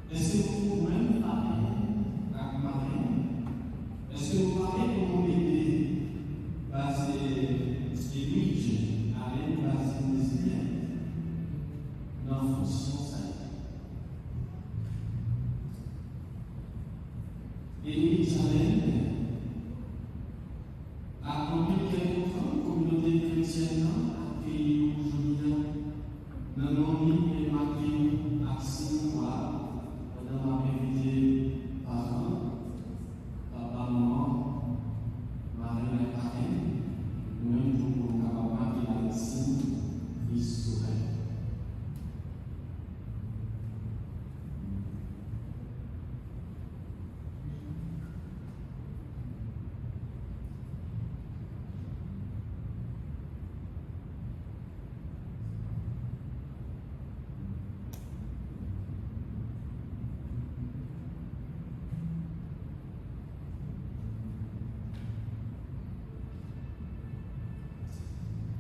Est-ce que vous-même parlez à Marie? Est-ce que vous parlez comment aider c'est Luigi à l'université brésilienne dans la fonction ça et Luigi a accompli quelque temps communauté chrétienne à pays aujourd'hui dans le monde et marqué action pendant ma périté parents, papa, maman, Marie et Karen, nous-mêmes pour capables de la médecine historique.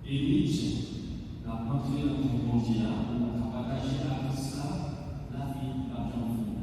Et Luigi a entré dans son continent, on a partagé avec ça la vie de la jeune fille.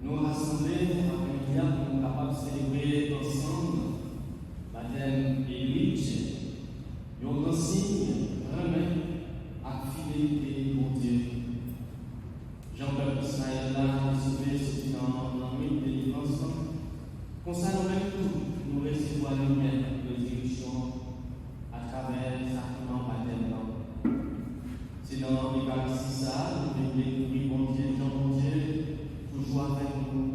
Nous rassembler après-midi pour capables de célébrer ensemble baptême et Luigi. Nous avons un signe remet à fidélité pour Dieu. Jean-Peuple Israël a sauvé ce dans une délivrance. Comme ça, nous-mêmes tous, nous recevons la lumière de direction à travers le sacrement baptême. C'est dans l'Eucharistie ça, nous découvrons bon Dieu, Jean-Bon Dieu, toujours avec nous,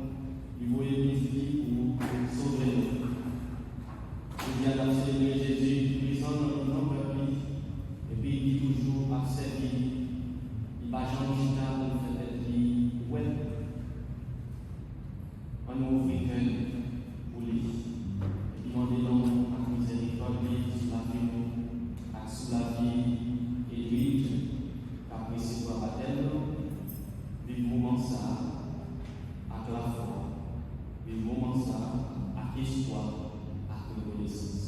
il voulait bénéficier pour sauver nous. Il vient d'observer Jésus présent dans notre peuple, et puis il dit toujours à servir, il va jamais pour faire être lui, ouais, en nous africain pour lui. Et puis on demande à miséricorde sur la vie, sur la vie, et lui, après c'est quoi baptême, vivement ça. À la foi, vivons ça, à espoir, à reconnaissance.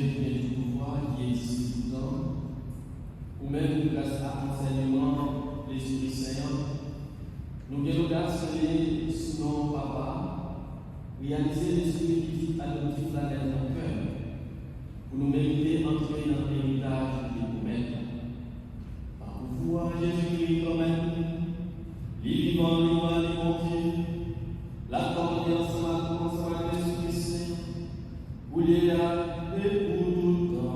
qui est du pouvoir, qui est ici tout le temps, ou même grâce à l'enseignement de l'Esprit Saint, nous avons grâce à sinon papa, réaliser l'esprit qui adoptif la tête dans le cœur, pour nous mériter entrer dans l'héritage de nous-mêmes. Par pouvoir Jésus-Christ quand-même, les vivants, les rois, les bons Dieu, la communion ensemble à commencer avec l'Esprit Saint, où il est là et pour tout le temps.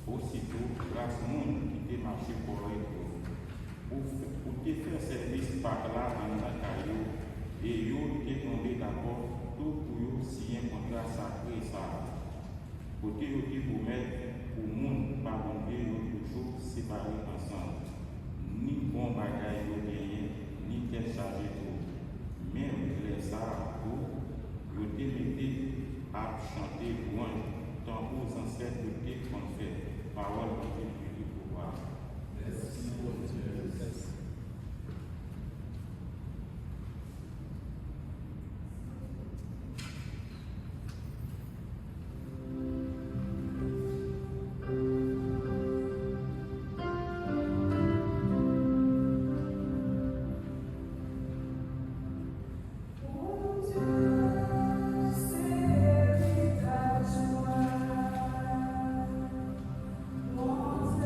Aussitôt, grâce monde qui te marché pour te faire service par là dans la caillou, et yo te tombé d'accord tout pour yo signer un contrat sacré ça. Côté yo te pour mettre pour monde par bon Dieu yo toujours séparés ensemble. Ni bon bagage yo gagné, ni tel chargé tout. Même les ça pour yo te mettez à chanter louange tant aux ancêtres de tes confrères. Parole de Dieu du pouvoir. Merci pour Dieu. Once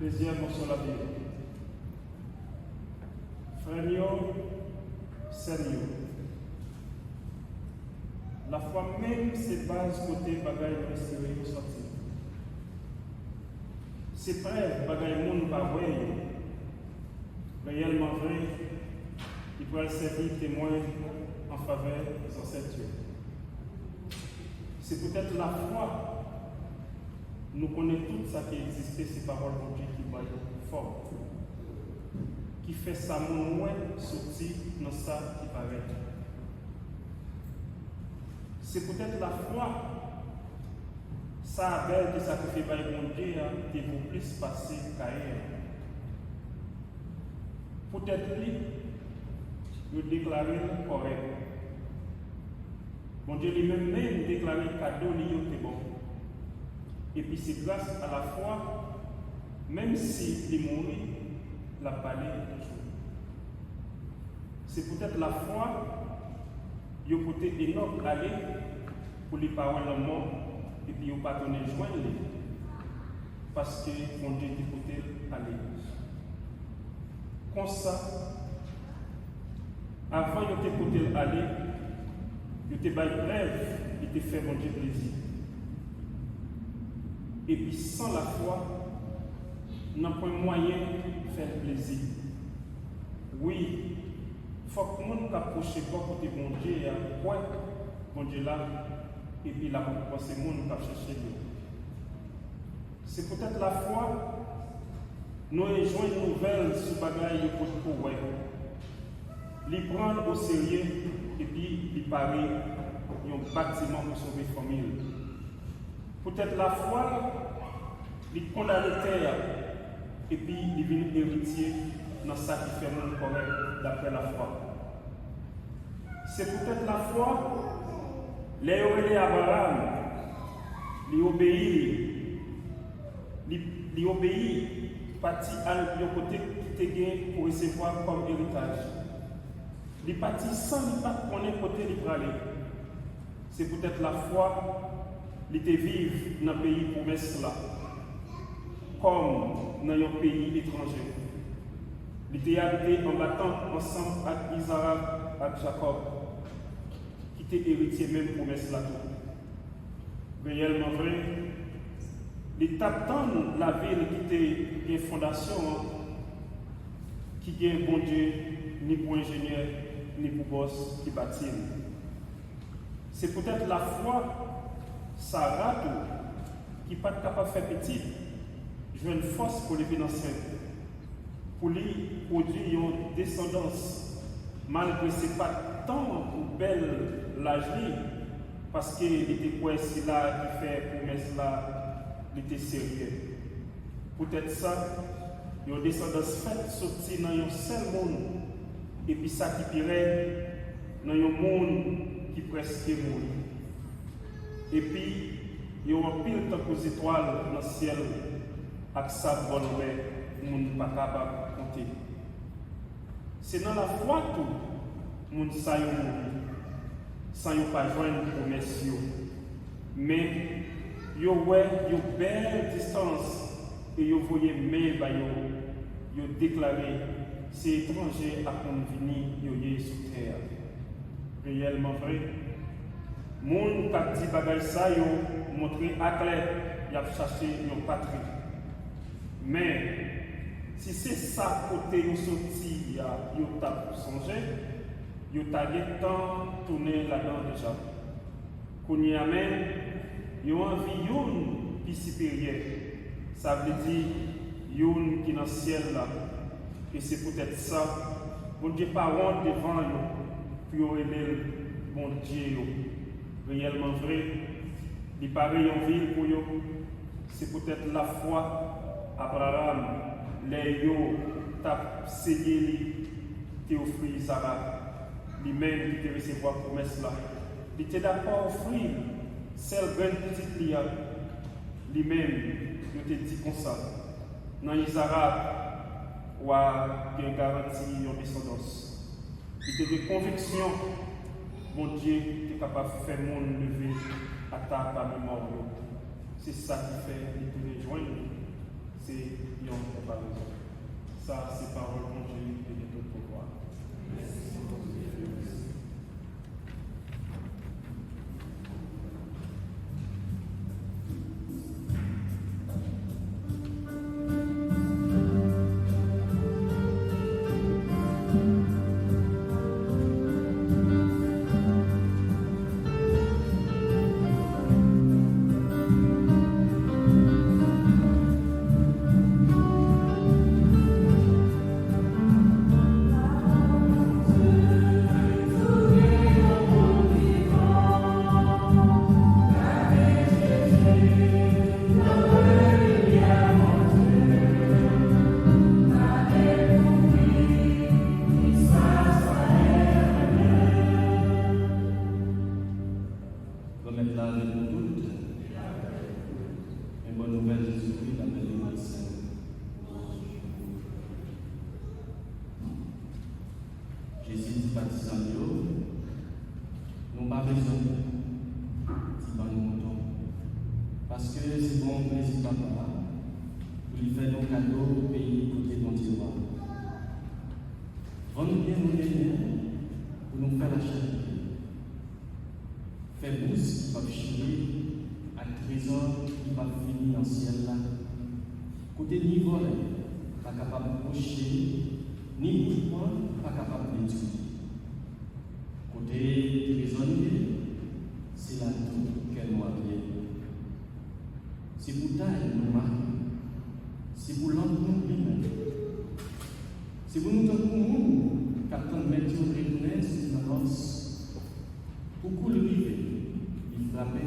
Deuxième sur la Bible. Frère, sérieux. La foi même, c'est base côté bagaille respirer au sortir. C'est prêt, bagaille moun pas vrai, réellement vrai, il pourra servir témoin en faveur des ancêtres. C'est peut-être la foi. Nous connaissons tout ça qui existait, ces paroles de Dieu qui voient fort, qui fait ça moins sortir dans ça qui paraît. C'est peut-être la foi. Ça Abel qui sacrifie par bon Dieu, qui vous plus passer Caïn. Peut-être lui, il déclaré correct. Bon Dieu lui-même déclaré cadeau lui était bon. Et puis c'est grâce à la foi, même si il est mort, la parlé toujours. C'est peut-être la foi, il a côté Enoch aller pour lui parler le mort, et puis il n'a pas donné joindre parce que mon Dieu était côté aller. Comme ça, avant il était côté aller, il était bref, il était fait mon Dieu plaisir. Et puis sans la foi, on n'a pas moyen de faire plaisir. Oui, il faut que nous approchions pas côté bon Dieu, quoi, bon Dieu là, et puis là, c'est le monde qui va chercher lui. C'est peut-être la foi, nous rejoignons une nouvelle sur bagaille pour pouvoir. Les prendre au sérieux et puis les parer un bâtiment pour sauver la famille. Peut-être la foi, les condamner terre et puis les venir héritier dans ça qui fait le monde correct d'après la foi. C'est peut-être la foi, les Aurélie Abraham, les obéir, parti à côté qui te gagne pour recevoir comme héritage. Les partis sans ne pas connaître côté les pralés. C'est peut-être la foi, les te vivre dans le pays promesse là, comme dans un pays étranger. Les te habité en battant ensemble avec Isaac, avec Jacob, qui était héritier même promesse là. Réellement vrai, les tapant la ville qui était une fondation, qui est bon Dieu, ni pour ingénieur, ni pour boss qui bâtit. C'est peut-être la foi, Sarah, qui n'est pas capable de faire petit, jouer une force pour les financiers, pour lui produire une descendance, malgré ce n'est pas tant pour belle l'âge, parce qu'il était quoi si là, qui fait promesse là, il était sérieux. Peut-être ça, une descendance faite sortir dans un seul monde, et puis ça qui pirait dans un monde qui presque mourit. Et puis, il y a un pile de étoiles dans le ciel, avec ça, bon, le monde n'est pas capable de compter. C'est dans la foi que le monde sait mourir, sans pas joindre une promesse. Mais, il y a une belle distance, et il voyait mais il a déclaré ces étrangers à venir sur terre. Réellement vrai. Moun qui a dit bagay ça, il a montré à clair, il a cherché une patrie. Mais si c'est ça côté où sorti, il a songé, il a temps tourné là-dedans déjà. Qu'on y amène, il a envie qui supérieur. Ça veut dire une qui est dans le ciel là. Et c'est peut-être ça. Bon Dieu pas honte devant nous pour aider bon Dieu. Réellement vrai. Il paraît en ville pour eux. C'est peut-être la foi. Abraham, les yo, tap ségué, te offrir Sarah. Lui-même qui te recevoir promesse là. Il était d'accord offrir celle grande petite lia. Lui-même, il te dit comme ça. Dans Isaac, ou à une garantie en descendance. Il était des convictions, mon Dieu, qui est capable de faire mon lever à ta mémoire. C'est ça qui fait les joindre. C'est non, n'est pas raison. Ça, c'est parole de Dieu et de notre pouvoir. Remettre là avec nous toutes. Une bonne nouvelle, Jésus-Christ, la belle et sainte. Jésus dit baptisant, nous n'avons pas besoin de pas nous moutons. Parce que c'est bon plaisir papa pour lui faire nos cadeaux au pays côté dont il va. Rendez bien nos derniers pour nous faire la charité. Fait bousse qui va chier à trésor qui va finir dans le ciel là. Côté niveau là, pas capable de coucher, ni de point, pas capable de tuer. Côté trésorier, c'est la tour qu'elle nous a bien. C'est pour taille nous marquer. C'est pour l'emploi lui-même. C'est pour nous donner pour nous, Captain Mathieu Retourner sur la lance. Pour qu'on le vive, il frappait,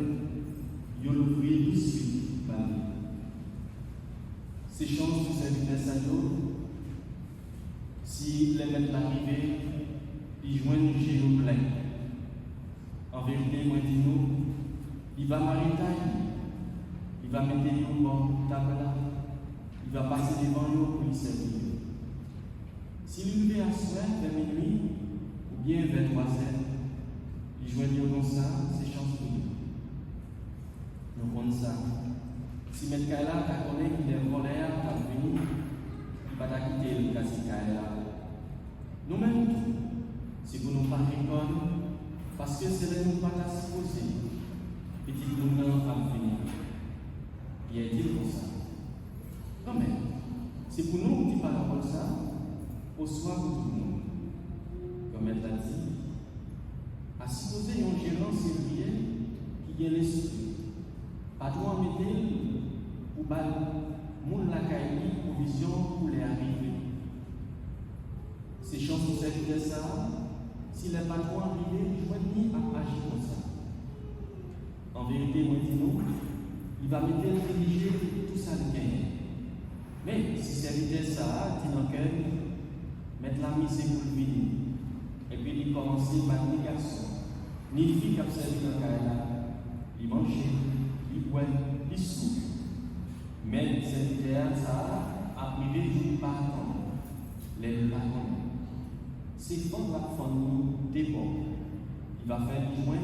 il l'ouvrit tout de suite par lui. Ces chances pour cette vitesse à l'eau, si les mettre l'arrivée, ils joignent chez nous plein. En vérité, moi dis nous, il va m'arrêter, il va mettre nous bon table là, il va passer devant nous pour lui servir. S'il levait à soir vers minuit, ou bien vers 3 heures, il joignent comme ça, c'est chance pour nous. Nous comptons ça. Si M. Kaila t'a connu qu'il est voleur, t'a venu, il va t'acquitter le cas de Kaila. Nous-mêmes, c'est pour nous pas répondre, parce que c'est là nous pas à supposer. Petit nous n'en pas venir. Il est dit pour ça. Quand même, c'est pour nous qui parlons comme ça, au soir pour tout le monde. Comme elle l'a dit, à supposer un gérant sérieux qui est l'esprit. Pas droit mettre pour battre moun la caille provision pour les arriver. Ces chances pour servir ça, si les patrons arrivés, joignent à agir comme ça. En vérité, moi dis nous, il va mettre rédiger tout ça le gain. Mais si servir ça, dit dans quel, mettre la mise pour le venir. Et puis il commence par les garçons, ni filles qui ont servi dans le caille, ils manger. Il boit, il souffle. Mais cette terre, ça a privé du pardon. Les pardons. C'est quand la famille déborde. Il va faire du moins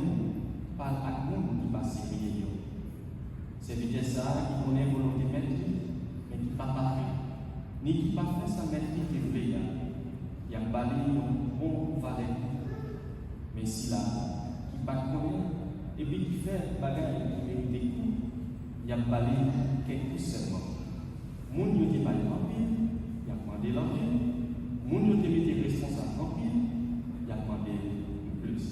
par la monde qui va s'éveiller. C'est peut-être ça qui connaît volonté maître, mais qui pas parlé. Ni qui pas fait sa maîtrise de veille. Il y a balayé un bon valet. Mais si là, qui pas connaît, et puis qui fait bagaille qui mérite des coups, il y a balé quelques seulement. Moun yo te balé en pile, il y a demandé l'envie. Moun yo te mette responsable en pile, il y a demandé plus.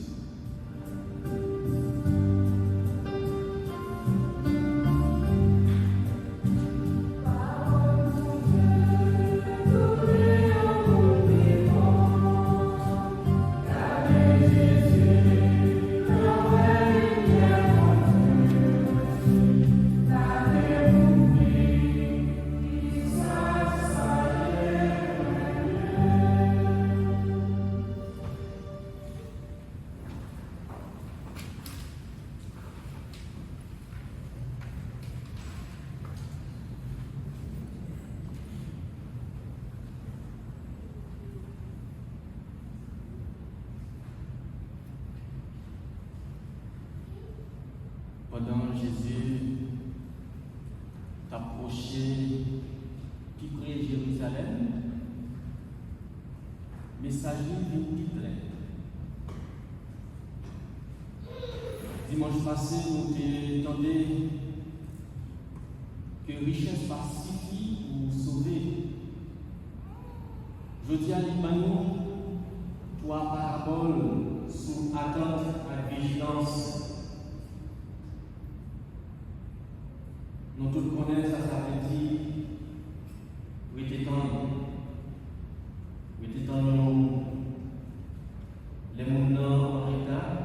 Pendant Jésus t'approchait, qui messagerie d'une plein. Dimanche passé, nous entendu que richesse pacifie ou sauver. Je dis à l'Imanou, trois paraboles sous attente à vigilance. Nous tous connaissons ça veut dire, oui, nous, les mondes en retard,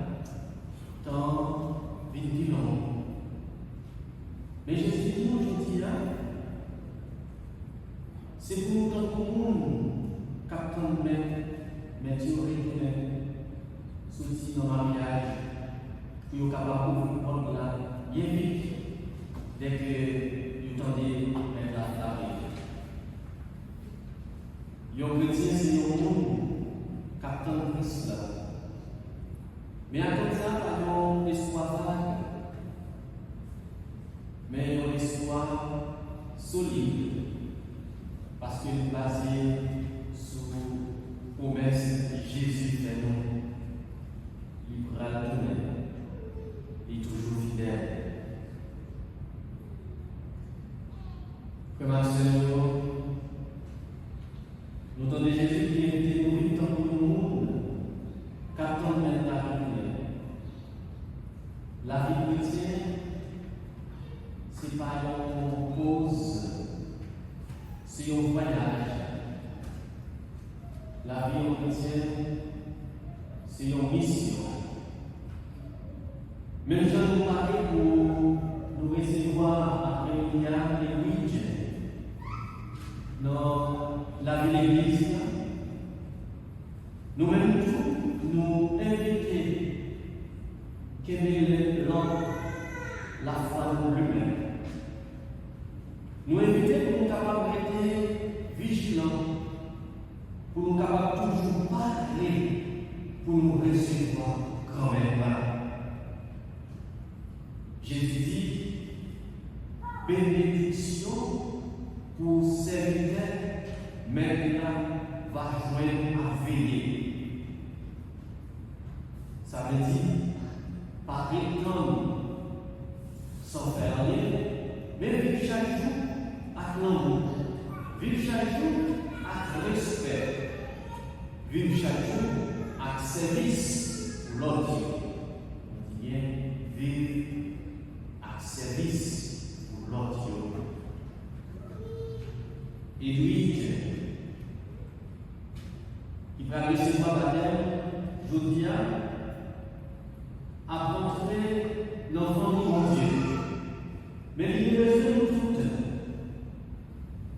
tant vigilant. Mais Jésus dit, je dis là, c'est pour nous tant que nous, captant mais tu retournes, souci dans le mariage, pour être capable de prendre là, bien vite, dès que vous tendez mettre la vie. Les chrétiens, c'est un monde captant Christ là. Mais à tout ça, pas un espoir vague, mais un espoir solide, parce qu'il est basé sur la promesse que Jésus fait nous. Il pourra la donner, il est toujours fidèle. Frères et sœurs, nous entendons Jésus qui invite nous vivre dans le monde, qu'attend maintenant la vie. La vie chrétienne, ce n'est pas une pause, c'est un voyage. La vie chrétienne, c'est une mission. Même si nous parlons pour nous recevoir après il y a des widgets dans la vie de l'Église, nous-mêmes tous, nous invitons qu'aimer l'homme, la foi de lui-même. Nous invitons pour nous capables d'être vigilants, pour nous capables toujours parler, pour nous recevoir quand même. Jésus dit, bénédiction pour serviteur, maintenant va joindre à veiller. Ça veut dire, pas étendre sans faire rien, mais vivre chaque jour avec l'amour, vivre chaque jour avec respect, vivre chaque jour avec service pour l'autre. On dit bien, vivre avec service pour l'autre. Et lui, qui va recevoir la terre, je dis à montrer l'enfant de mon Dieu. Mais il a besoin de tout.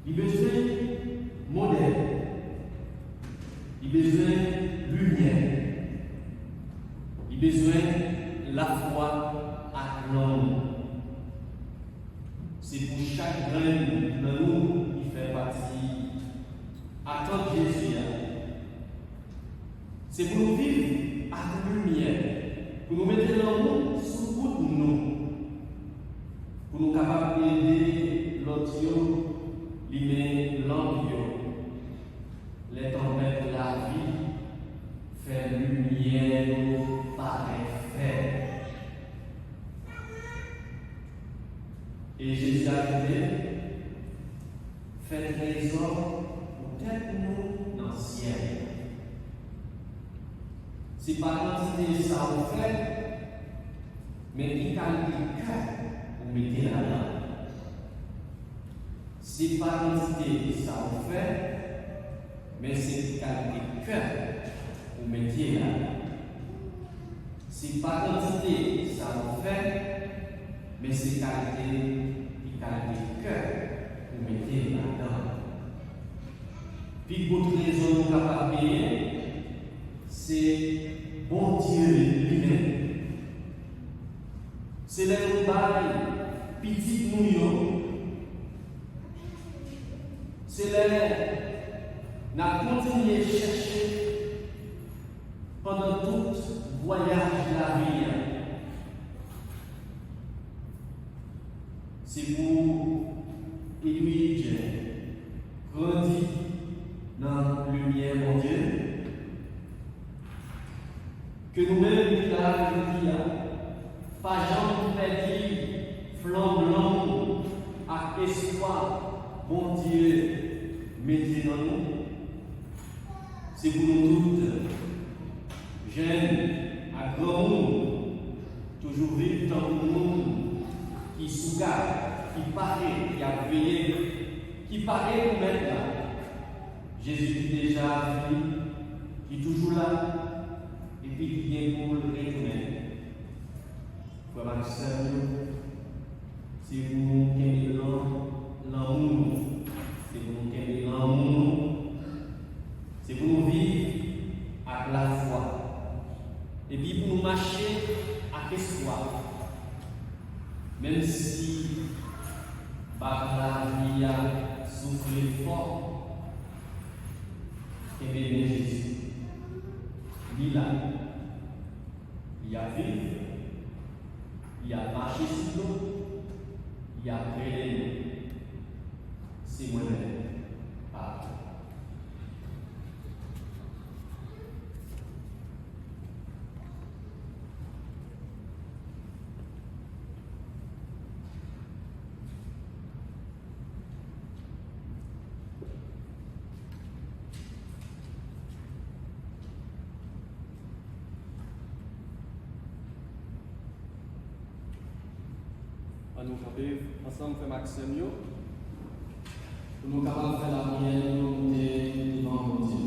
Il a besoin de modèle. Il a besoin de lumière. Il a besoin de la foi à l'homme. C'est pour chaque grain de nous qui fait partie. Attends Jésus. C'est pour nous vivre à la lumière. Pour nous mettre l'amour sous route nous. Pour nous capables d'aider l'autre, l'aimer l'envie, les tempêtes de la vie, faire lumière par effet. Et Jésus a dit, faites les hommes pour être nous dans le ciel. C'est pas quantité ça on fait, mais qui qualité cœur vous mettez là-dedans. C'est pas quantité ça on fait, mais c'est qualité cœur vous mettez là-dedans. C'est pas quantité ça on fait, mais c'est qualité cœur vous mettez là-dedans. Puis votre raison capable de payer, c'est bon Dieu lui-même. C'est le bail petit nous. C'est le n'a continué à chercher pendant tout voyage de la vie. C'est pour Édouard grandir dans la lumière, mon Dieu. que nous-mêmes, là, pas jamais perdu, flamboyant, à espoir, bon Dieu, mettez dans nous. C'est pour nous toutes, jeunes, à grand monde, toujours vivre dans le monde qui sous-garde, qui paraît, qui a veillé, qui paraît pour mettre là. Jésus qui déjà venu, qui est toujours là, et puis qui vient pour le retourner. Frère Maxime, c'est pour nous qui est l'amour, c'est pour nous qui est l'amour, c'est pour nous vivre avec la foi, et puis pour nous marcher avec espoir. Même si par la vie a souffert fort, et bien Jésus, il est là, il a vécu, il a marché sur l'eau, il a créé, c'est moi-même. Pardon. Nous camper ensemble, faire Maxime, pour nous capables de faire la prière, nous devant Dieu.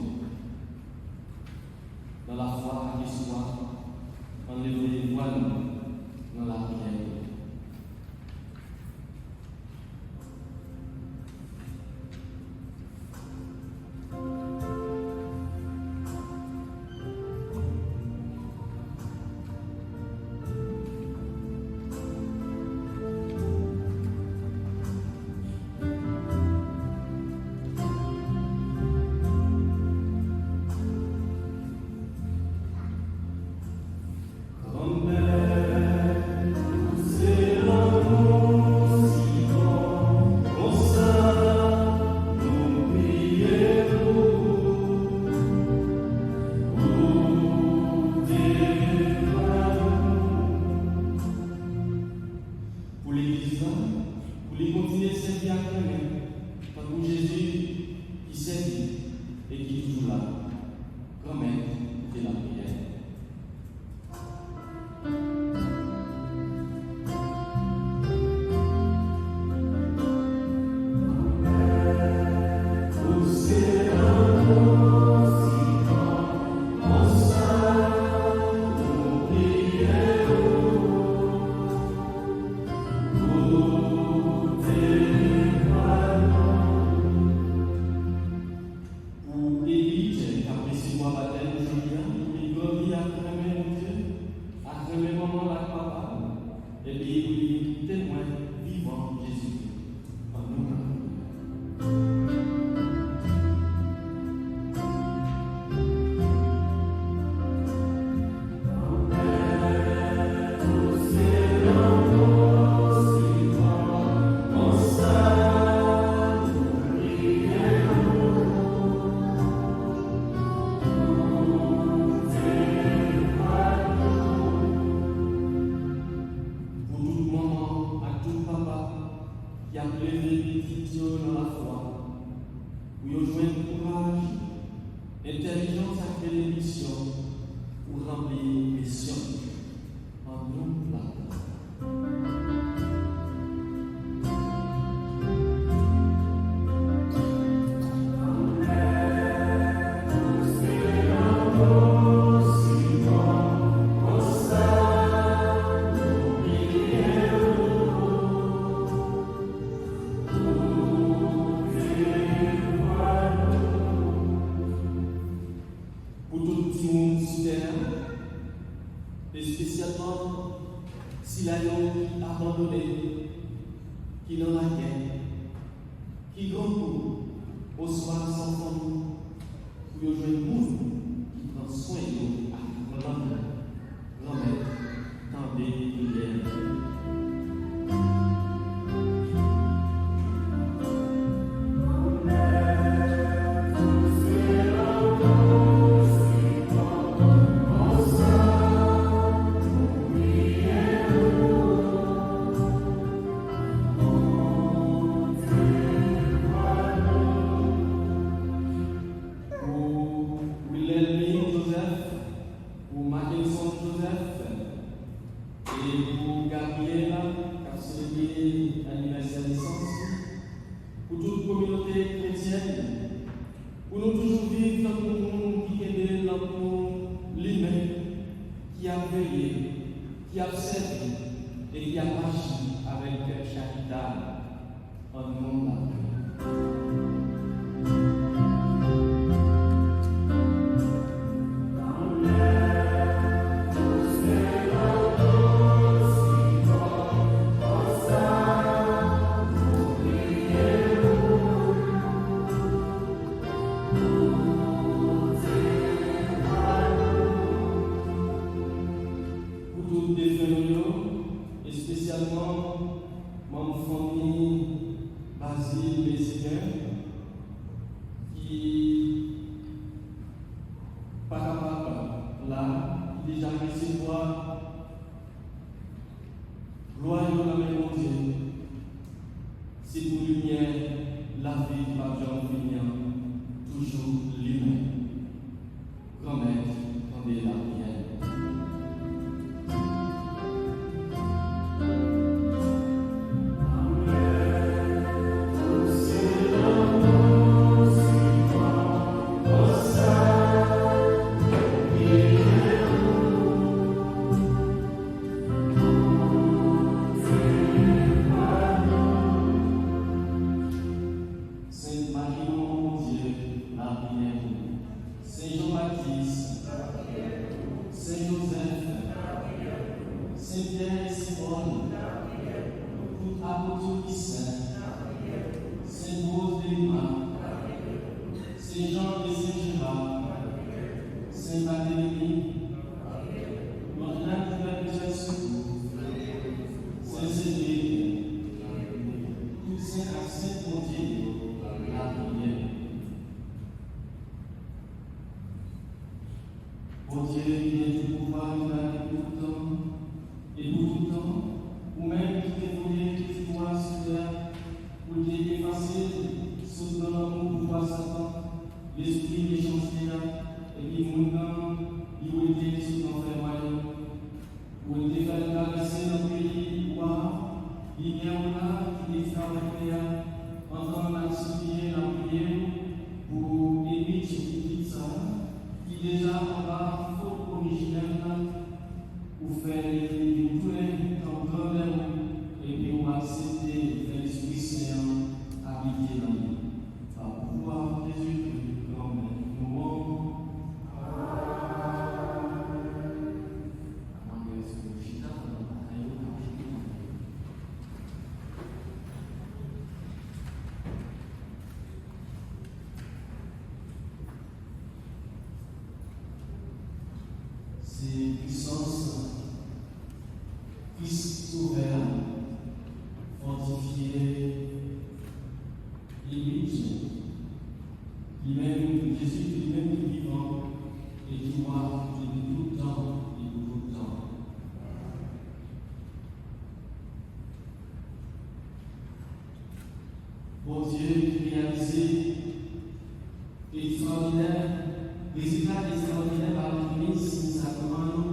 Dans la foi qui soit, en lever les voiles dans la prière. Intelligence a fait des missions pour remplir les missions en nous là. Pour tout le monde sur terre, et spécialement si la qui abandonné, qui dans la guerre, qui grand coup, au soir sans famille, pour y jouer le monde qui prend soin de nous avec grand-mère, tendez prière. Oh capitale en nom de la paix. Et spécialement mon famille Basile Mexicain qui pas capable là, qui déjà recevoir gloire dans la même Dieu. C'est pour lumière la vie qui va venir toujours lui-même. Grand-mère, tendez la prière. Sainte Marie, mon Dieu, la prière. Saint Jean-Baptiste, Saint Joseph, Saint Pierre et Simone, tout apôtre qui saint, Saint Rose de Lima, Saint Jean et Saint Gérard, Saint Barthélemy, Notre-Dame du Perpétuel Secours, Saint Cédric, tout saint à Saint mon Dieu, la prière. Ô Dieu, qui est du pouvoir de la vie pour tout temps, et pour tout temps, ou même qui t'est volé, qui t'est toi sur terre, ou qui est effacé, sous dans l'amour pouvoir Satan, l'esprit des chanceliers, et qui mourant, il ou était sous l'enfer royaume, ou était fait caresser dans le pays, ou il y a là, qui est fait entendre la supplier, la prière, pour éviter ce petit ça, qui déjà en bas, faute originelle, ou faire les tourner dans le grand et puis on va accepter faire l'Esprit Saint habiter dans nous. Par pouvoir de Jésus, grand-mère, nous morts. C'est puissance, Fils souverain, fortifié, limite, lui-même, Jésus lui-même qui vivant et qui voit depuis tout le temps et pour tout le temps. Bon Dieu qui réalisé extraordinaire, résultat extraordinaire par le ministre sacrement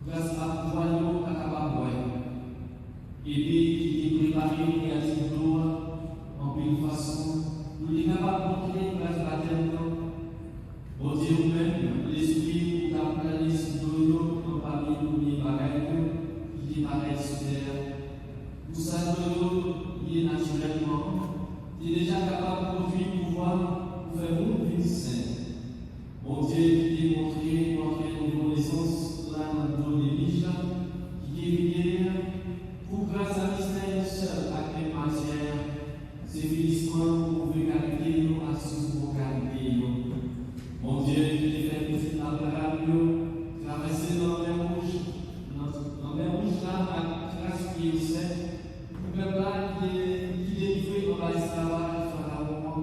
grâce à pouvoir nous capable et puis qui est préparé créatif en une façon pour les capables de montrer grâce à terre. Bon Dieu même, l'esprit qui a plané sur nous, non parmi nous, les bagailles qui paraissent sur terre. Pour ça, nous, il est naturellement, il est déjà capable de produire pouvoir pour faire une vie sainte. Bon Dieu qui est montré une renaissance là dans l'Église, qui est guéri pour grâce à mystère seul à quelle matière, c'est finissement pour vous garder nous à sous pour garder nous. Mon Dieu qui est fait petit Abraham, traverser dans la mer rouge là, à grâce qui est sec, pour le peuple là qui est délivré dans l'esclavage pharaon,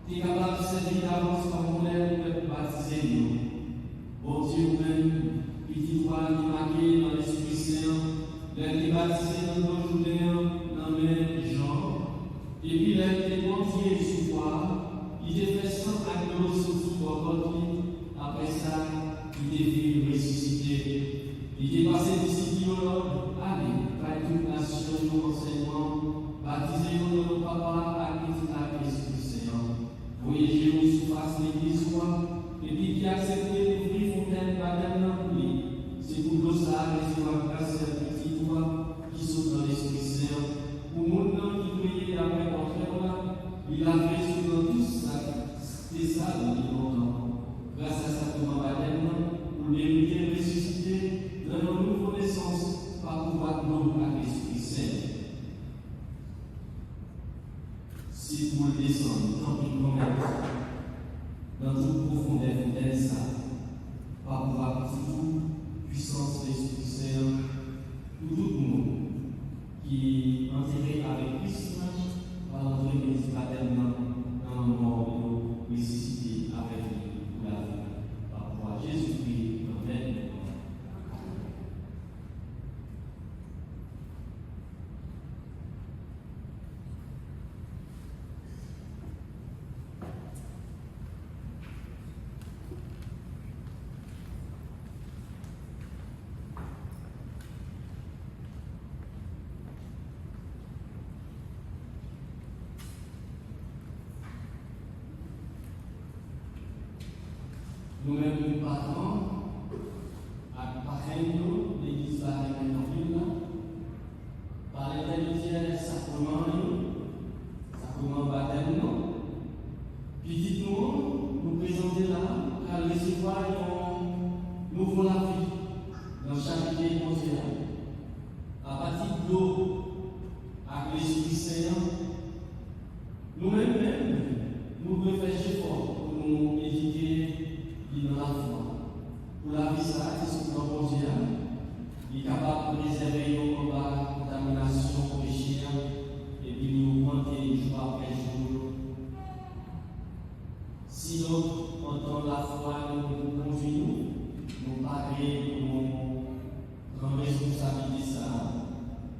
qui est capable de servir d'avance comme on est le peuple baptisé nous. Bon Dieu même, petit toi qui marqué dans l'Esprit Saint, l'être qui baptisé dans nos journées, dans les gens, et puis l'être qui est confié sous toi, il est fait sans agneau sous votre vie, après ça, il est vu ressuscité. Il est passé d'ici allez, par toute nation, nos enseignements, baptisez-vous dans nos papas, à Christ Seigneur. Voyagez-vous sous face l'église, et puis qui accepte d'ouvrir fontaine baptême dans lui. C'est pour que ça, recevoir grâce à petit toi, qui sont dans l'Esprit Saint, pour nous Il a fait ce que tous, c'est ça depuis longtemps. Grâce à sa commande baptême, pour l'héritier ressuscité, dans nos nouveaux naissances, par pouvoir de l'eau à l'Esprit Saint. Si vous le descendez, tant qu'il promette, dans toute profondeur fontaine ça, par pouvoir de toute puissance de l'Esprit Saint, pour tout le monde qui est enterré avec Christ, par notre Église fraternelle, dans le monde ressuscité avec lui pour la vie. Par pouvoir de Jésus-Christ, Amen. Nous-mêmes, nous partons à nous, l'Église en ville, par l'intermédiaire des sacrements baptême, puis dites-nous, nous présenter là, car recevoir un nouveau la vie dans chaque idée mondiale. À partir de l'eau, avec l'Esprit Saint, nous-mêmes, nous devons faire effort pour nous éduquer dans la foi. Pour la vie, ça, c'est ce que nous avons dit. Il est capable de préserver nos combats, la contamination, le péché, et puis nous augmenter jour après jour. Si nous entendons la foi, nous conduisons, nous parler pour nos responsabilités.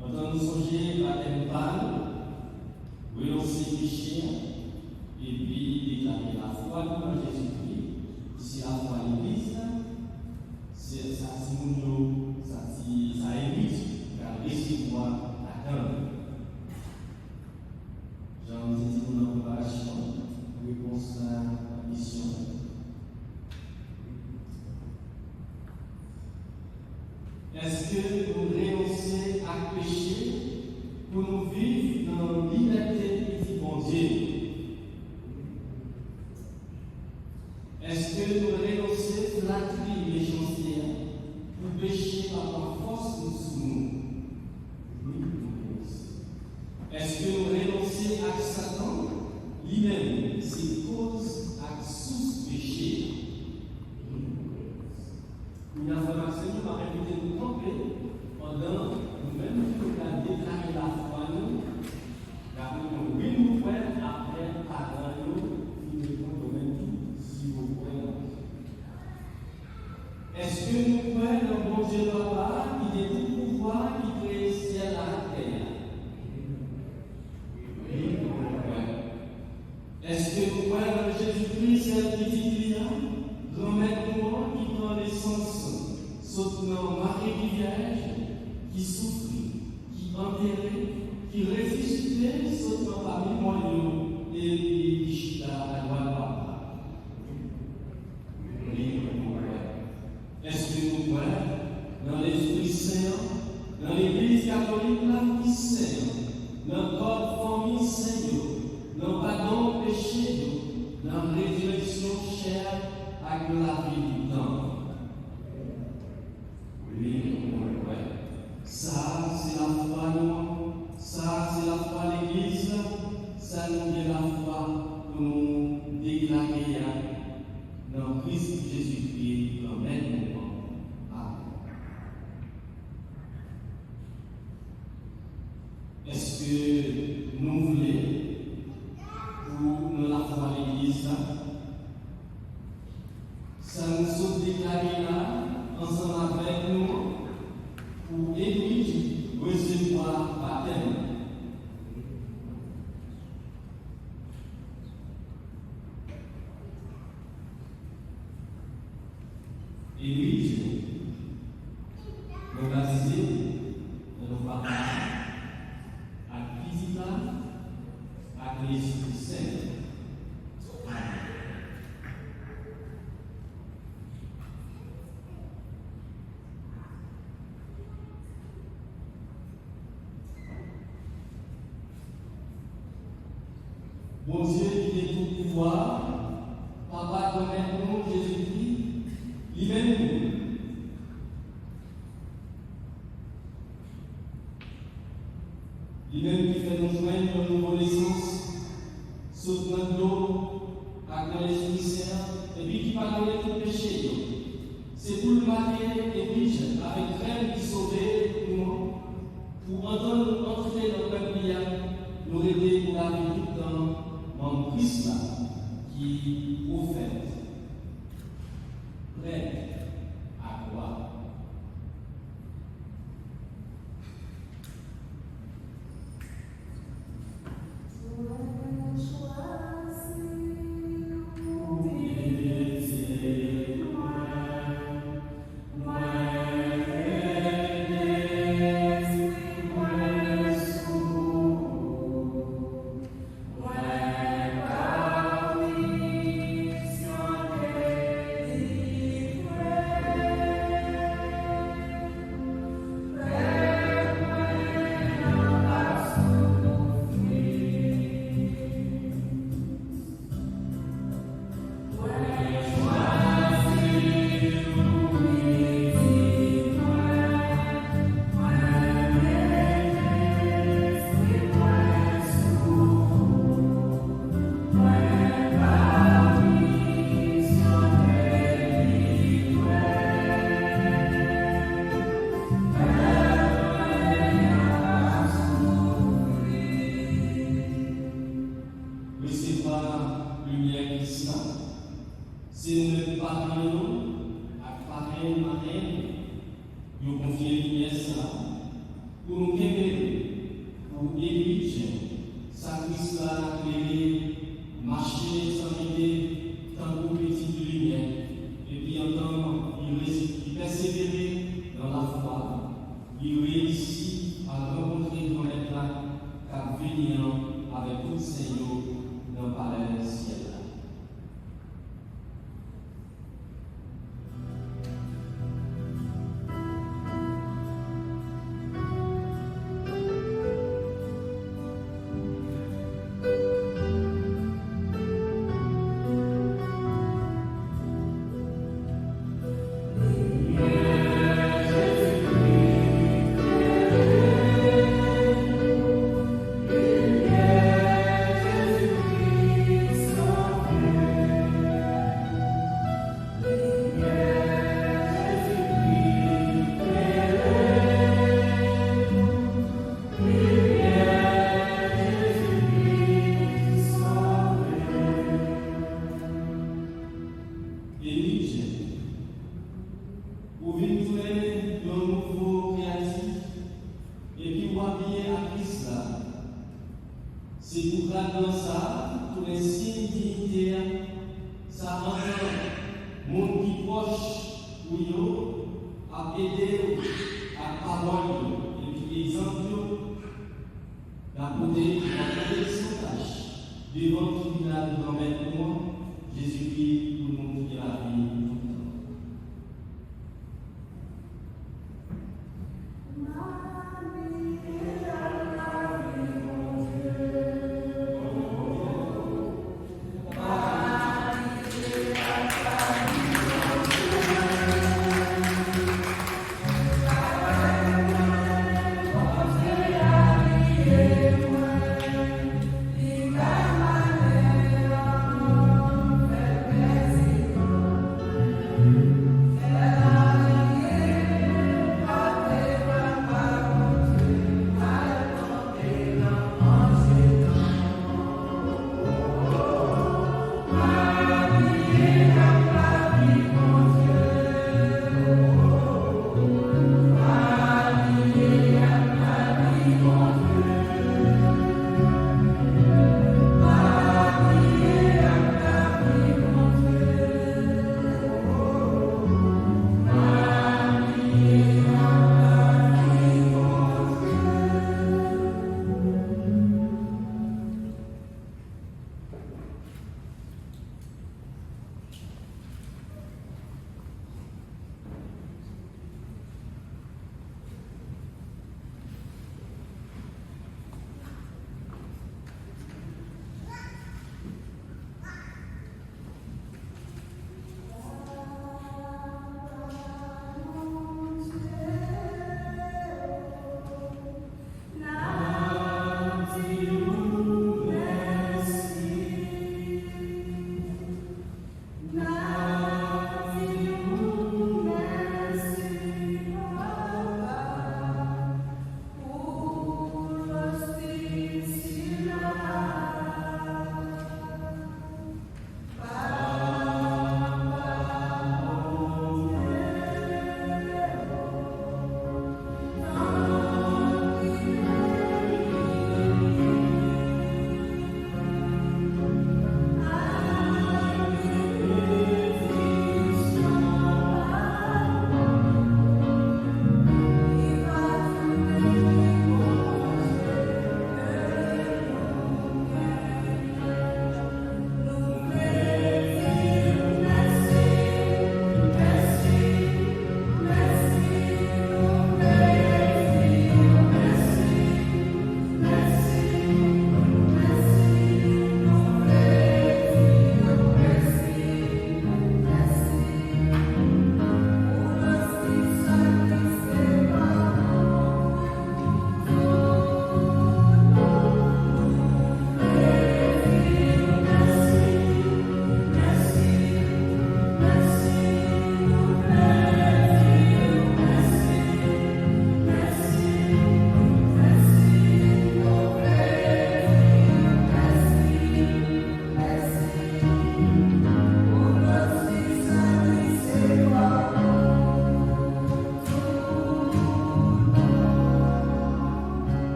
Entendons nous songer à la panne, renoncer le péché, et puis déclarer la foi dans Jésus-Christ. Si la foi à l'Église, ça évite car recevoir attendre. Jean nous dit pour notre préparation, réponse à la mission. Est-ce que nous renoncer à pécher pour nous vivre dans la liberté du bon Dieu? Est-ce que nous renoncer à flatterie méchanceté pour pécher par la force de nous? Oui, nous renoncer. Est-ce que nous renoncer à Satan lui-même, ses causes à sous-péché? Une information qui m'a répété nous tromper pendant nous-mêmes qui nous avons déclaré la foi nous, car nous oui nous faire après par nous, nous répondons même tout. Est-ce que nous croyons dans bon Dieu Papa qui est tout pouvoir, qui crée le ciel à la terre? Oui, nous croyons. Est-ce que nous croyons dans Jésus-Christ, celle qui dit grand-mère noire qui prend l'essence, soutenant Marie qui Vierge, qui souffrit, qui enterrait, qui ressuscitait, soutenant parmi moi et qui chita à droite Papa? Est-ce que nous croyons dans l'Esprit Saint, dans l'Église catholique, la vie sainte, dans notre famille sainte, dans le pardon péché, dans la résurrection chère avec la vie du temps? Oui, nous croyons. Ça, c'est la foi, ça, c'est la foi de l'Église, ça nous est la foi pour nous déclarer dans Christ Jésus-Christ, Amen. Est-ce que nous voulons, pour nous la foi à l'Église, ça nous sommes déclarés là, ensemble avec nous, pour Église recevoir baptême? Église, nous baptiser, nous parler. À l'Esprit Saint. Bon Dieu qui est tout pouvoir, Papa connaît nous, Jésus-Christ, lui-même nous. Lui-même qui fait nous joindre une nouvelle naissance, sous notre dos, avec l'Esprit Saint, et puis qui pardonne tout péché. C'est pour le marquer et puis avec crainte qui sauvait nous, pour entendre nous entrer dans le peuple, nous aider pour la vie tout le temps dans Christ là, qui prophète, prêt à croire.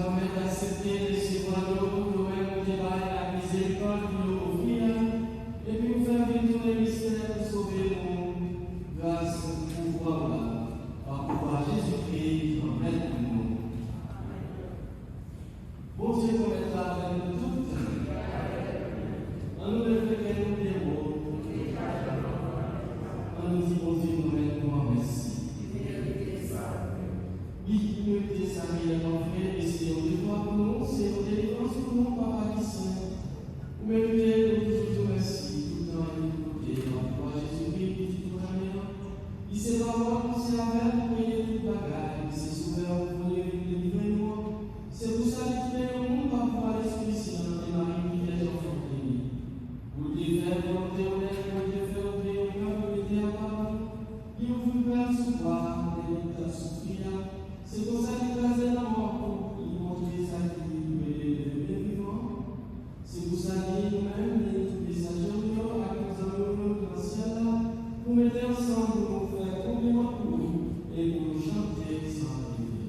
permettre d'accepter de recevoir l'eau, nous-mêmes, qui va la miséricorde, nous offrir, et puis nous faire vivre tous les mystères pour sauver nous, grâce au pouvoir, par pouvoir Jésus-Christ, en maître pour nous. Bon Dieu, pour être là avec nous toutes, en nous lever que nous dévouons, en nous dit, bon Dieu, nous mettons merci. L'immunité s'arrive en vrai, et c'est au devoir pour nous, c'est au délivrance pour nous, Papa qui saint. Vous méritez de toujours merci, tout le temps et tout le temps, pour Jésus-Christ, qui dit tout jamais. Il s'est d'abord poussé avec pour payer toute bagaille, il s'est souverain pour les délivrer nous. C'est pour ça qu'il fait le monde par pouvoir l'Esprit Saint et Marie qui est enfant béni. Vous devez faire volonté honnête, vous devez faire obéir au cœur, vous devez à parole. Il vous fait souvoir, et il t'a souffrir. C'est pour ça qu'il a fait la mort pour lui montrer sa vie et le vivant. C'est pour ça qu'il nous-mêmes, les messagers à cause de nous dans le ciel, pour mettre ensemble, pour nous faire compliment pour nous et pour nous chanter sans arrêter.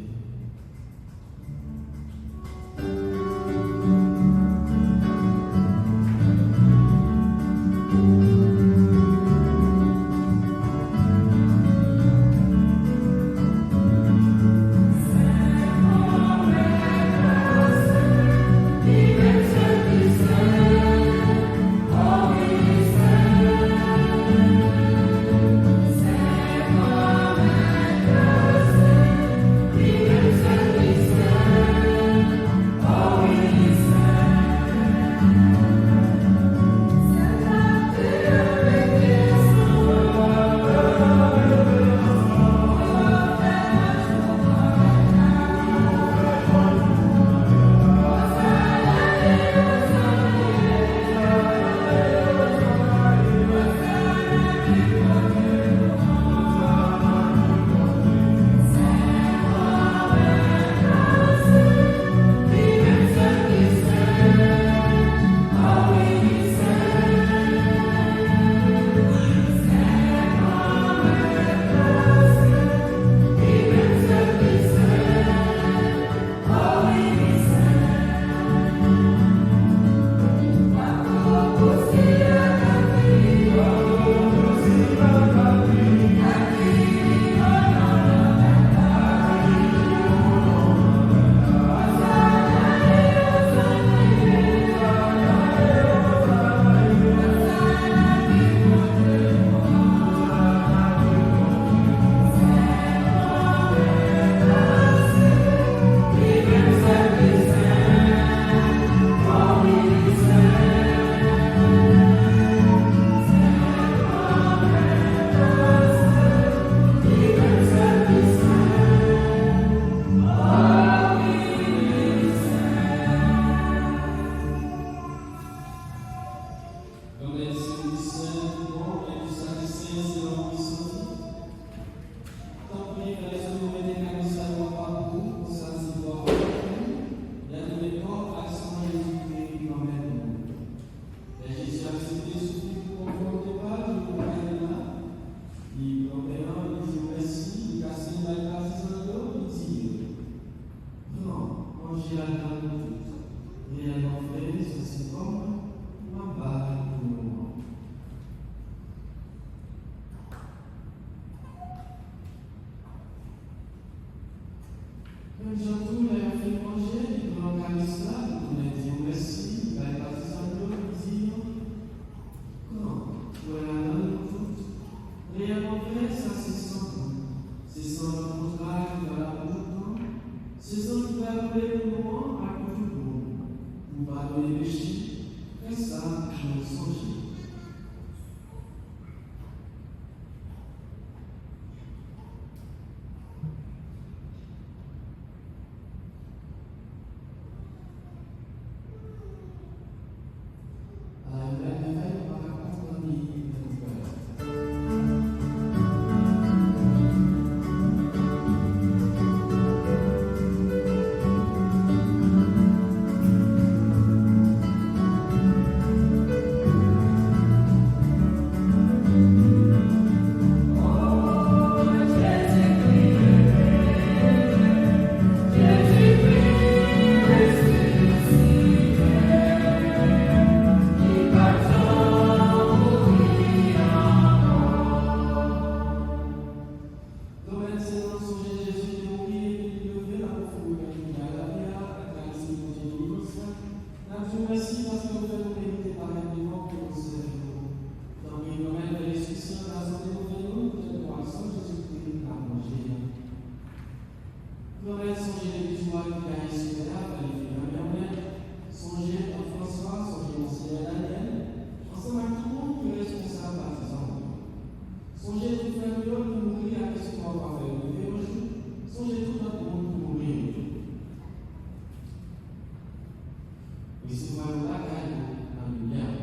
recevoir la caille dans le lumière.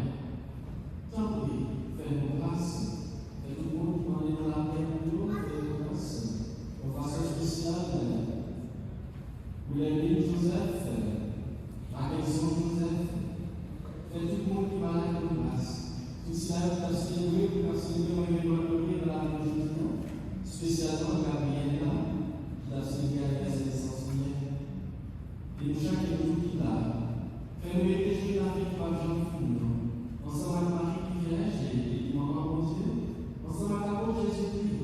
Tant pis, fais-nous grâce. Fais tout le monde qui m'en est dans la paix pour nous, fais-nous grâce. De façon spéciale, vous l'aimez Joseph, la question Joseph. Fais tout le monde qui va là dans grâce. Tout cela est assuré pour assurer un événement de la religion, spécialement Gabriela, qui a suivi à la essentielle. Et chaque jour qui l'a, fais-nous aider jouer la vie par Jean-Philippe, ensemble avec Marie Vierge et Maman mon Dieu, ensemble avec la peau Jésus-Christ,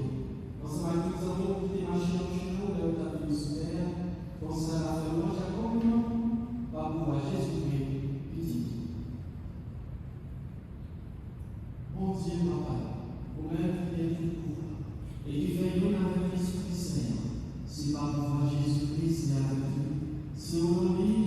ensemble avec tous les amis qui étaient marchés dans le chemin de la vie super, ensemble à la famille Jacob, par pouvoir Jésus-Christ, petit. Mon Dieu, Papa, vous-même qui êtes tout pouvoir, et qui fait nous avec l'Esprit Saint, c'est par pouvoir Jésus-Christ et avec nous. Si on lit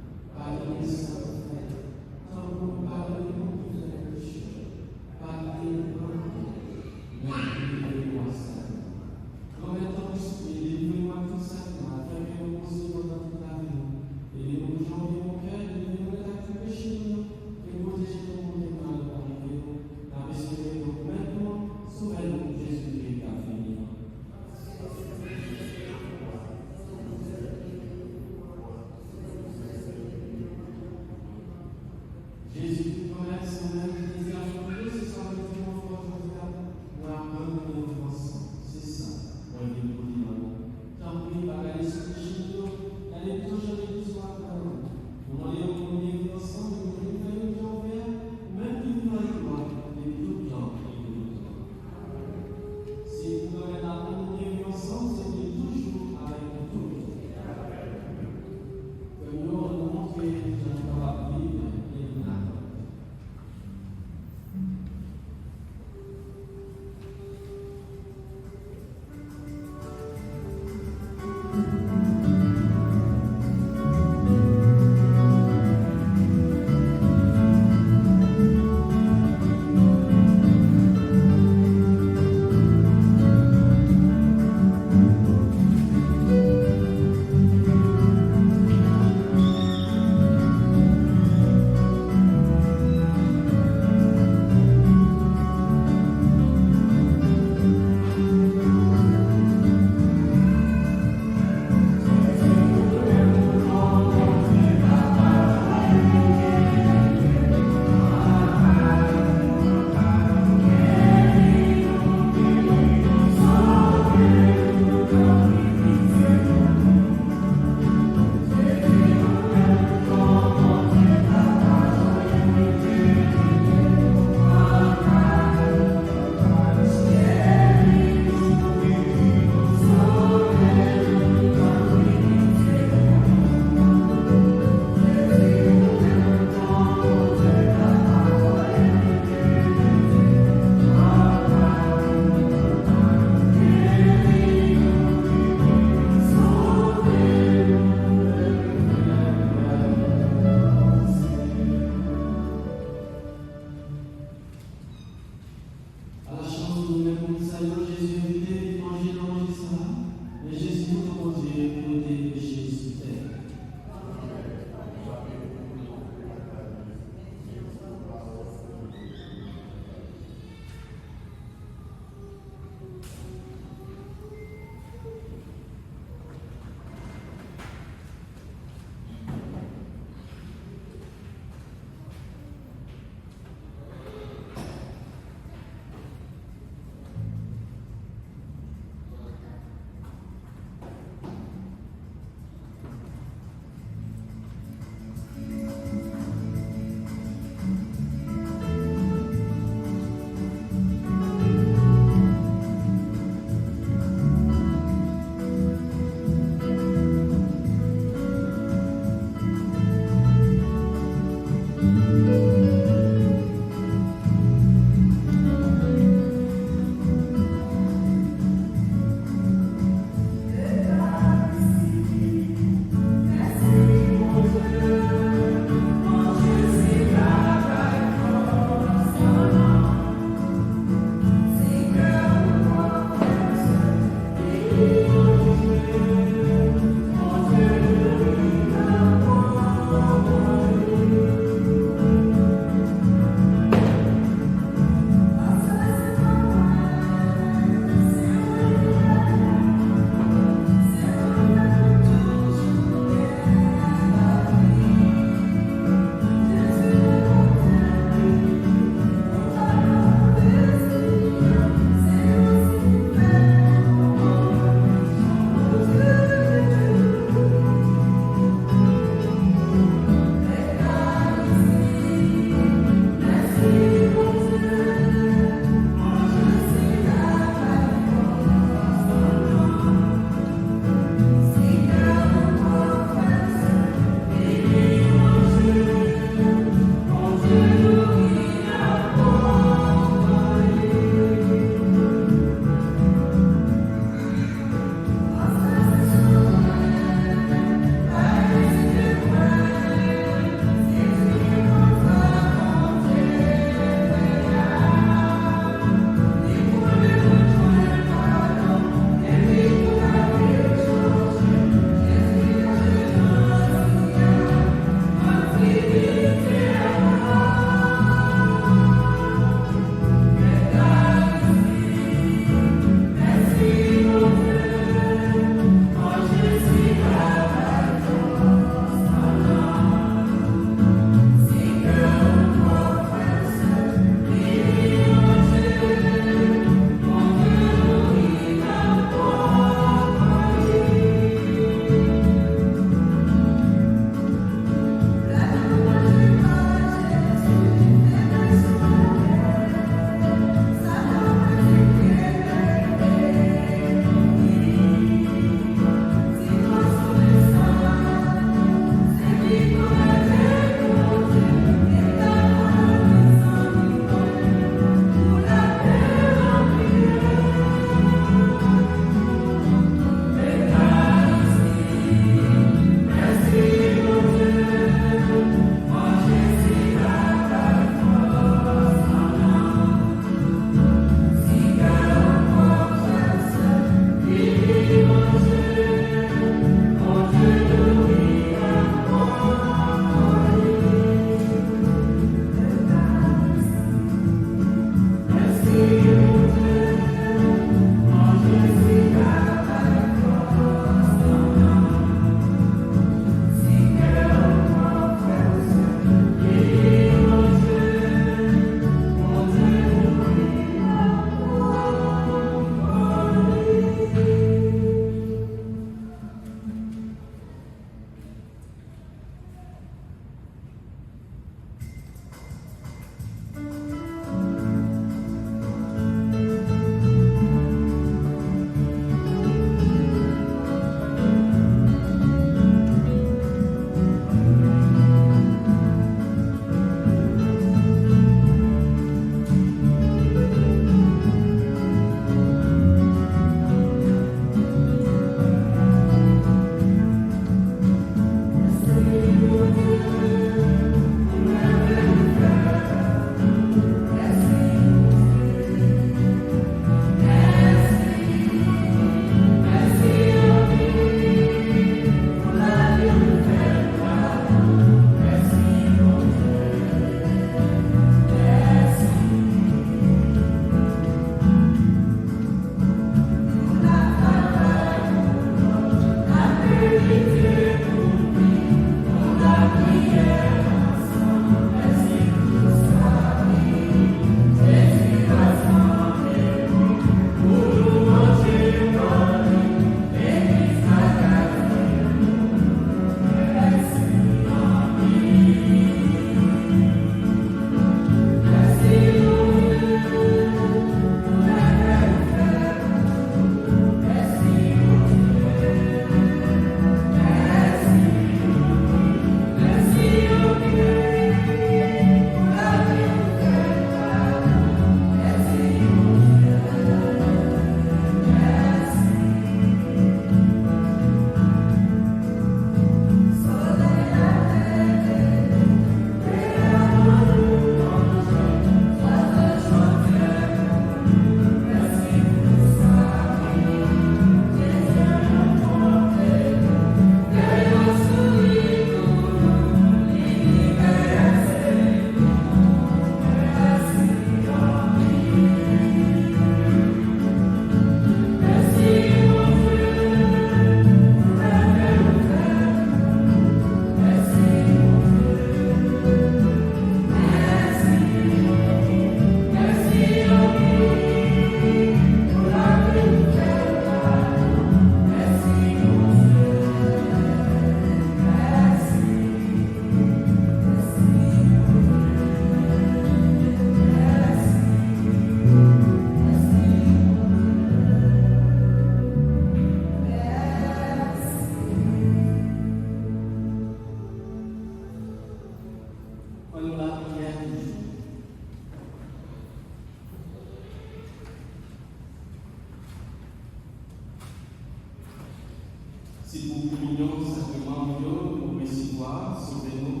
nous communions simplement pour recevoir, sauver-nous,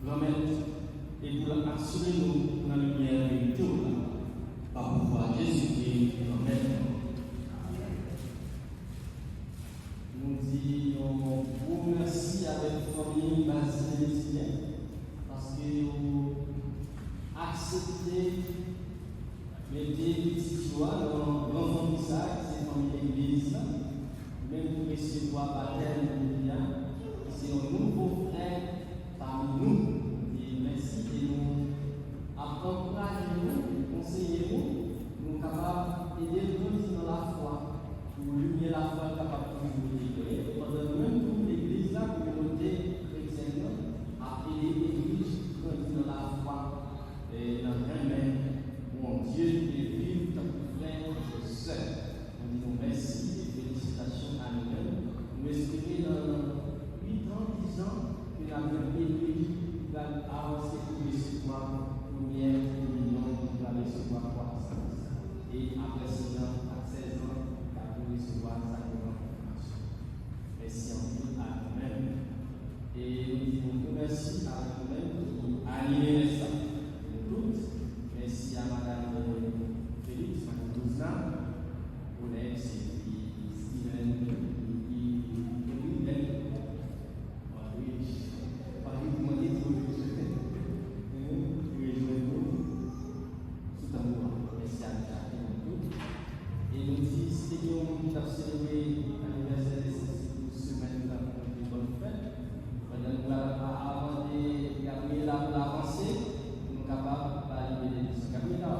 remettre et pour assurer-nous dans la lumière de Dieu, par pouvoir Jésus-Christ, remettre. Nous disons vous merci avec la famille Basile parce que vous acceptez mettez petite joie dans l'enfantissage, c'est comme l'église, même pour recevoir baptême de bien, c'est un nouveau frère parmi nous. Et merci et nous encouragez-nous, conseillez-nous, nous capables d'aider nous dans la foi, pour lumière la foi capable de nous libérer. Pendant même toute l'église, la communauté chrétienne, a aidé l'église dans la foi et dans le remède. Mon Dieu, et vive ta frère et sœur. Nous disons merci et félicitations à nous-mêmes. Nous espérons dans 8 ans, 10 ans, que la vie va avancer pour recevoir combien de millions qui va recevoir croissance. Et après 6 ans, à 16 ans, il va recevoir sa confirmation. Merci en tout à nous-mêmes. Et nous disons merci à nous-mêmes qui animez ça. Merci à Madame Félix, Madame Douzna, Alex et Steven, et nous disons, c'était qui a célébré l'anniversaire de cette semaine de bonne fête. Nous avons gagné l'avancée, nous sommes capables de valider les Gabriela,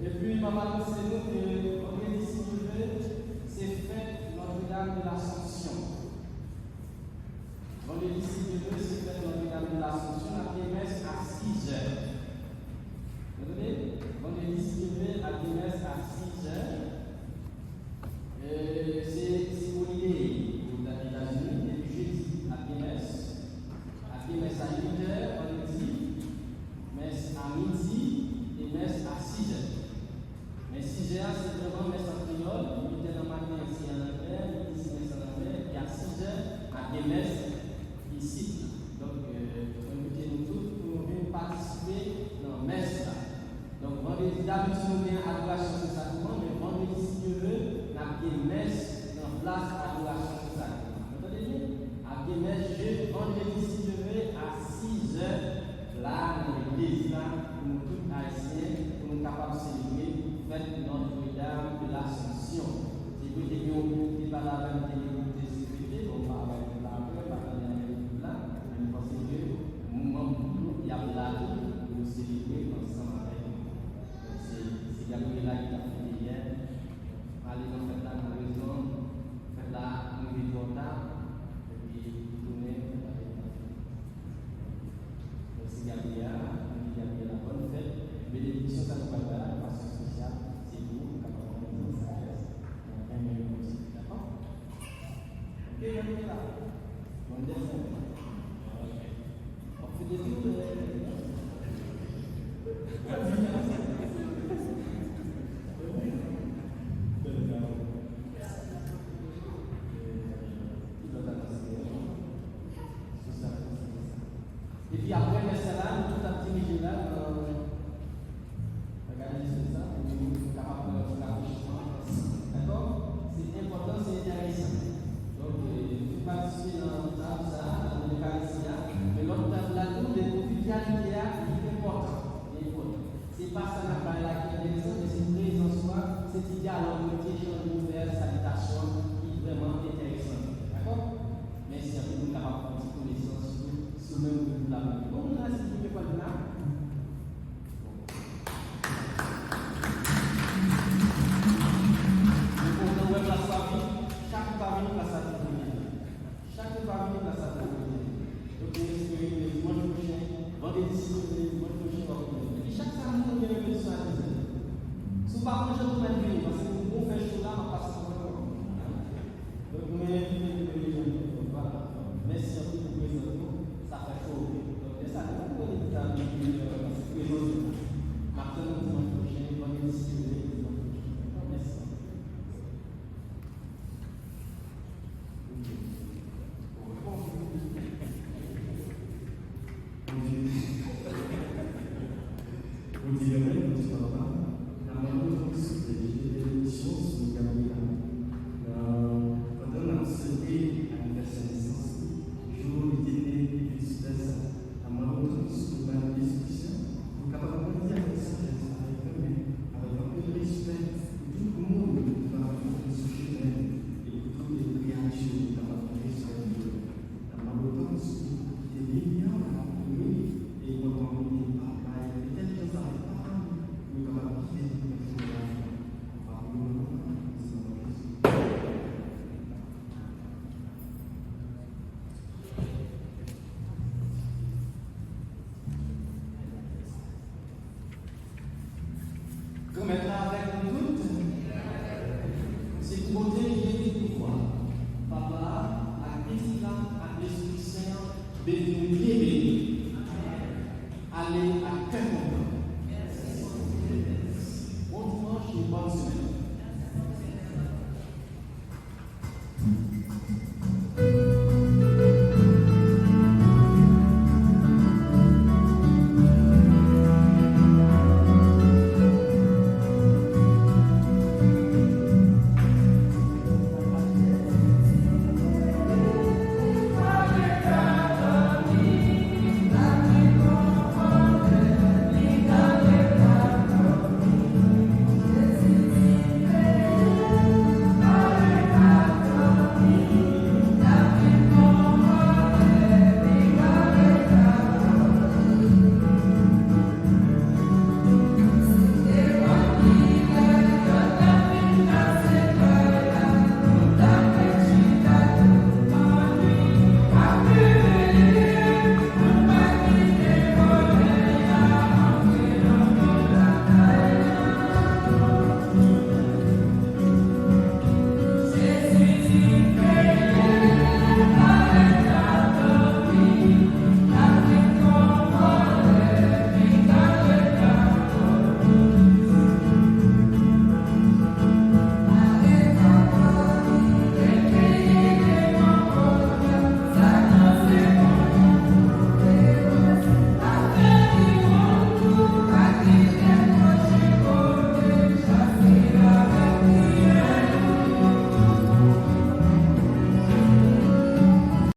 et puis, maman, c'est nous que l'organisme c'est fait Notre-Dame de l'Ascension. L'organisme c'est fait Notre-Dame de l'Ascension, la messe à 6 heures. Vous voyez, l'organisme a des messes à 6 heures. C'est pour l'idée aux États-Unis, et puis jeudi à messe à 8 heures, on dit, messe à midi et messe à 6 heures. Mais 6 heures, c'est vraiment messe en créole, 8 heures dans le matin, c'est en anglais, midi, c'est messe en anglais, et à 6 heures, à des messes ici. Donc, invitez-nous tous pour venir participer dans la messe là. Donc, vendredi, d'habitude, nous avons adoration de sacrement, mais vendredi, si Dieu veut, nous avons une messe dans place adoration de sacrement. Vous entendez bien? Avec une messe, vendredi, si Dieu veut, à 6 heures, là, dans l'église, là, pour nous tous haïtiens, pour nous capables de célébrer, fête Notre-Dame de l'Ascension. Si vous avez une pas la même télé, sécurité, on va avoir une largeur, on va avoir une là, mais je pense que il y a là pour célébrer ensemble avec nous. C'est Gabriela qui a fait hier. Allez, on fait la raison, faites la dire